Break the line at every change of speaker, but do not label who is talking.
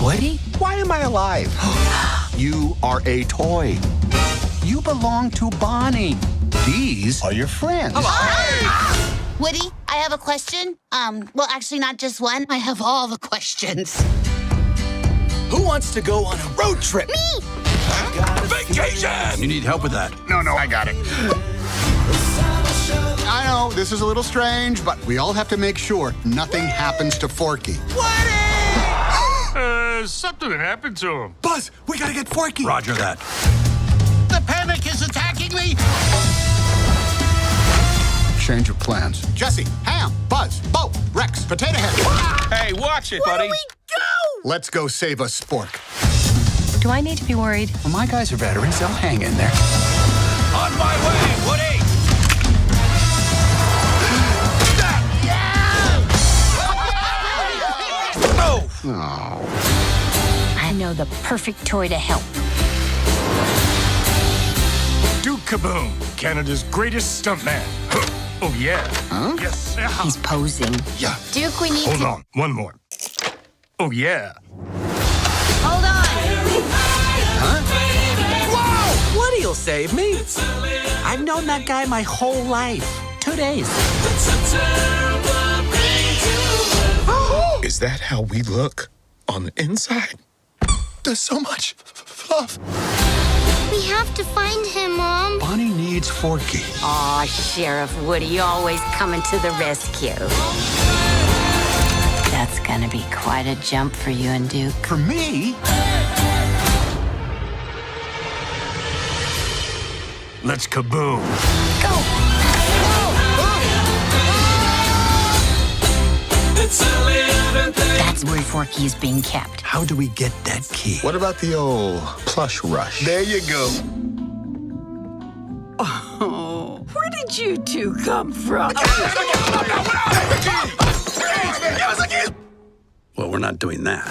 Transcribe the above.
Woody? Why am I alive? You are a toy. You belong to Bonnie. These are your friends.
Woody, I have a question. Well, actually, not just one. I have all the questions.
Who wants to go on a road trip?
Me!
Vacation!
You need help with that?
No, I got it. I know, this is a little strange, but we all have to make sure nothing happens to Forky.
Something happened to him.
Buzz, we gotta get Forky.
Roger that.
The panic is attacking me.
Change of plans. Jesse, Ham, Buzz, Bo, Rex, Potato Head.
Hey, watch it, buddy.
Let's go save a spork.
Do I need to be worried?
Well, my guys are veterans. They'll hang in there.
On my way, Woody!
Oh.
I know the perfect toy to help.
Duke Kaboom, Canada's greatest stuntman. Oh, yeah.
Huh?
Yes.
He's posing.
Yeah.
Duke, we need
Hold
to...
on. One more. Oh, yeah.
Hold on!
Woody'll save me. I've known that guy my whole life. 2 days.
Is that how we look on the inside?
There's so much love.
We have to find him, Mom.
Bonnie needs Forky.
Aw, Sheriff Woody, always coming to the rescue. That's gonna be quite a jump for you and Duke.
For me?
Let's kaboom.
Go! That's where Forky is being kept.
How do we get that key?
What about the old plush rush?
There you go.
Oh, where did you two come from?
Well, we're not doing that.